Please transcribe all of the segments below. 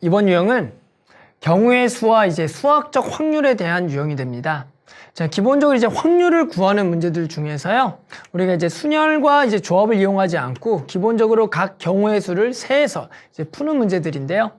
이번 유형은 경우의 수와 이제 수학적 확률에 대한 유형이 됩니다. 자, 기본적으로 이제 확률을 구하는 문제들 중에서요, 우리가 이제 순열과 이제 조합을 이용하지 않고 기본적으로 각 경우의 수를 세해서 이제 푸는 문제들인데요.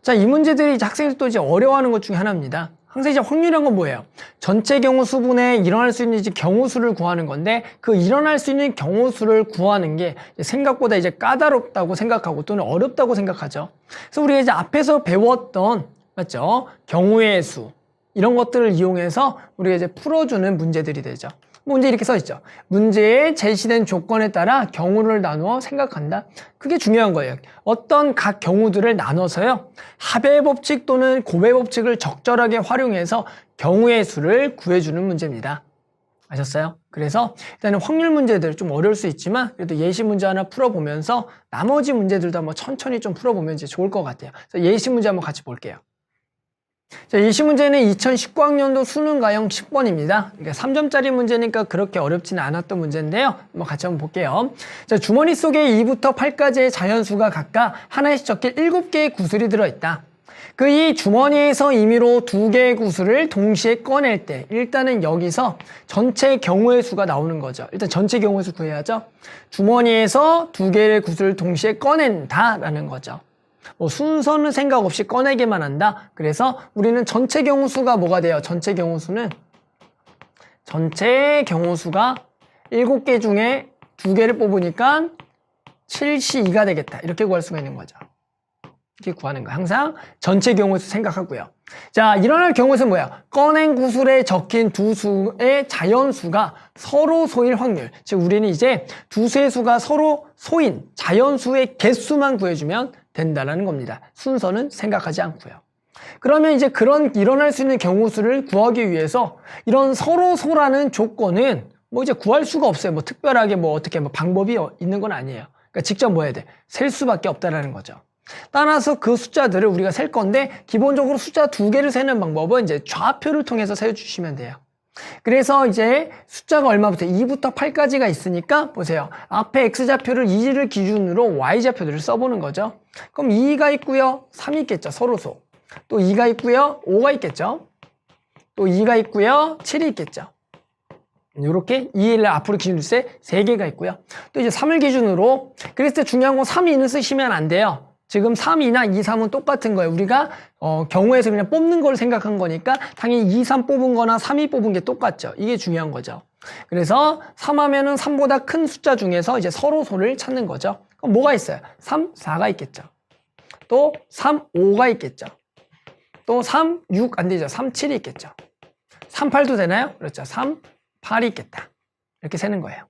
자, 이 문제들이 이제 학생들이 또 이제 어려워하는 것 중에 하나입니다. 항상 이제 확률이란 건 뭐예요? 전체 경우 수분에 일어날 수 있는 이제 경우 수를 구하는 건데, 그 일어날 수 있는 경우 수를 구하는 게 생각보다 이제 까다롭다고 생각하고 또는 어렵다고 생각하죠. 그래서 우리가 이제 앞에서 배웠던, 맞죠? 경우의 수, 이런 것들을 이용해서 우리가 이제 풀어주는 문제들이 되죠. 문제 이렇게 써 있죠. 문제에 제시된 조건에 따라 경우를 나누어 생각한다. 그게 중요한 거예요. 어떤 각 경우들을 나눠서요, 합의 법칙 또는 곱의 법칙을 적절하게 활용해서 경우의 수를 구해주는 문제입니다. 아셨어요? 그래서 일단은 확률 문제들 좀 어려울 수 있지만 그래도 예시 문제 하나 풀어보면서 나머지 문제들도 한번 천천히 좀 풀어보면 이제 좋을 것 같아요. 그래서 예시 문제 한번 같이 볼게요. 자, 예시 문제는 2019학년도 수능 가형 10번입니다. 그러니까 3점짜리 문제니까 그렇게 어렵지는 않았던 문제인데요. 한번 같이 한번 볼게요. 자, 주머니 속에 2부터 8까지의 자연수가 각각 하나씩 적힌 7개의 구슬이 들어있다. 그 이 주머니에서 임의로 2개의 구슬을 동시에 꺼낼 때 일단은 여기서 전체 경우의 수가 나오는 거죠. 일단 전체 경우의 수 구해야죠. 주머니에서 2개의 구슬을 동시에 꺼낸다라는 거죠. 뭐 순서는 생각 없이 꺼내기만 한다. 그래서 우리는 전체 경우 수가 뭐가 돼요? 전체 경우 수가 7개 중에 2개를 뽑으니까 7C2가 되겠다. 이렇게 구할 수가 있는 거죠. 이렇게 구하는 거. 항상 전체 경우 수 생각하고요. 자, 일어날 경우 수는 뭐야? 꺼낸 구슬에 적힌 두 수의 자연수가 서로 소일 확률. 즉 우리는 이제 두 수의 수가 서로 소인 자연수의 개수만 구해주면 된다라는 겁니다. 순서는 생각하지 않고요. 그러면 이제 그런 일어날 수 있는 경우 수를 구하기 위해서 이런 서로 소라는 조건은 뭐 이제 구할 수가 없어요. 뭐 특별하게 뭐 어떻게 뭐 방법이 있는 건 아니에요. 그러니까 직접 뭐 해야 돼? 셀 수밖에 없다라는 거죠. 따라서 그 숫자들을 우리가 셀 건데 기본적으로 숫자 2개를 세는 방법은 이제 좌표를 통해서 세워주시면 돼요. 그래서 이제 숫자가 얼마부터 2부터 8까지가 있으니까 보세요. 앞에 X좌표를 2를 기준으로 Y좌표들을 써보는 거죠. 그럼 2가 있고요. 3이 있겠죠. 서로소. 또 2가 있고요. 5가 있겠죠. 또 2가 있고요. 7이 있겠죠. 이렇게 2를 앞으로 기준으로 세 3개가 있고요. 또 이제 3을 기준으로 그랬을 때 중요한 건 3, 2는 쓰시면 안 돼요. 지금 3, 2나 2, 3은 똑같은 거예요. 우리가 경우에서 그냥 뽑는 걸 생각한 거니까 당연히 2, 3 뽑은 거나 3, 2 뽑은 게 똑같죠. 이게 중요한 거죠. 그래서 3 하면은 3보다 큰 숫자 중에서 이제 서로 소를 찾는 거죠. 그럼 뭐가 있어요? 3, 4가 있겠죠. 또 3, 5가 있겠죠. 또 3, 6 안 되죠. 3, 7이 있겠죠. 3, 8도 되나요? 그렇죠. 3, 8이 있겠다. 이렇게 세는 거예요.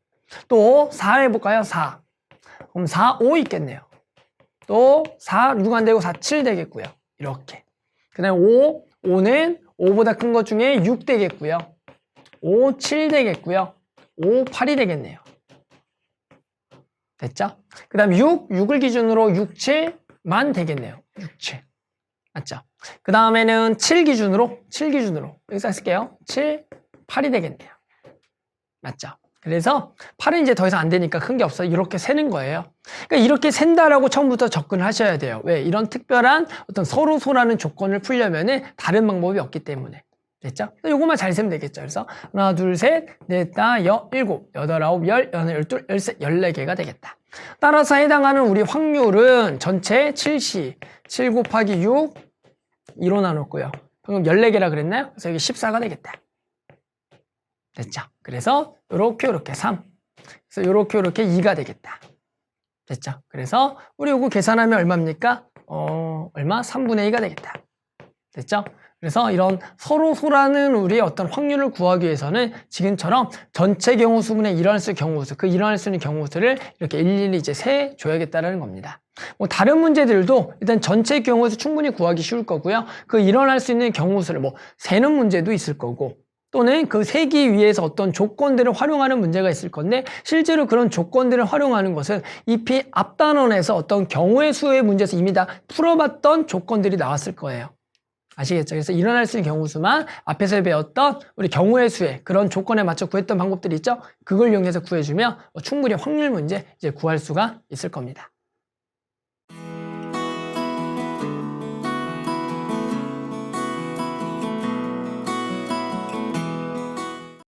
또 4 해볼까요? 4. 그럼 4, 5 있겠네요. 또 4, 6 안 되고 4, 7 되겠고요. 이렇게. 그 다음에 5는 5보다 큰 것 중에 6 되겠고요. 5, 7 되겠고요. 5, 8이 되겠네요. 됐죠? 그 다음 6을 기준으로 6, 7만 되겠네요. 6, 7. 맞죠? 그 다음에는 7 기준으로 여기서 쓸게요. 7, 8이 되겠네요. 맞죠? 그래서 8은 이제 더 이상 안 되니까 큰 게 없어요. 이렇게 세는 거예요. 그러니까 이렇게 센다라고 처음부터 접근하셔야 돼요. 왜? 이런 특별한 어떤 서로 소라는 조건을 풀려면은 다른 방법이 없기 때문에. 됐죠? 요것만 잘 세면 되겠죠. 그래서 하나, 둘, 셋, 넷, 다, 일곱, 여덟, 아홉, 열, 열둘, 열셋, 14개가 되겠다. 따라서 해당하는 우리 확률은 전체 7C, 7 곱하기 6, 2로 나눴고요. 방금 14개라 그랬나요? 그래서 여기 14가 되겠다. 됐죠? 그래서 요렇게 3. 그래서 요렇게 2가 되겠다. 됐죠? 그래서 우리 요거 계산하면 얼마입니까? 얼마? 3분의 2가 되겠다. 됐죠? 그래서 이런 서로 소라는 우리의 어떤 확률을 구하기 위해서는 지금처럼 전체 경우 수분의 일어날 수 있는 경우 수, 그 일어날 수 있는 경우 수를 이렇게 일일이 이제 세 줘야겠다는 겁니다. 뭐 다른 문제들도 일단 전체 경우 수 충분히 구하기 쉬울 거고요. 그 일어날 수 있는 경우 수를 뭐 세는 문제도 있을 거고 또는 그 세기 위해서 어떤 조건들을 활용하는 문제가 있을 건데 실제로 그런 조건들을 활용하는 것은 이 앞단원에서 어떤 경우의 수의 문제에서 이미 다 풀어봤던 조건들이 나왔을 거예요. 아시겠죠? 그래서 일어날 수 있는 경우 수만 앞에서 배웠던 우리 경우의 수의 그런 조건에 맞춰 구했던 방법들이 있죠? 그걸 이용해서 구해주면 충분히 확률 문제 이제 구할 수가 있을 겁니다.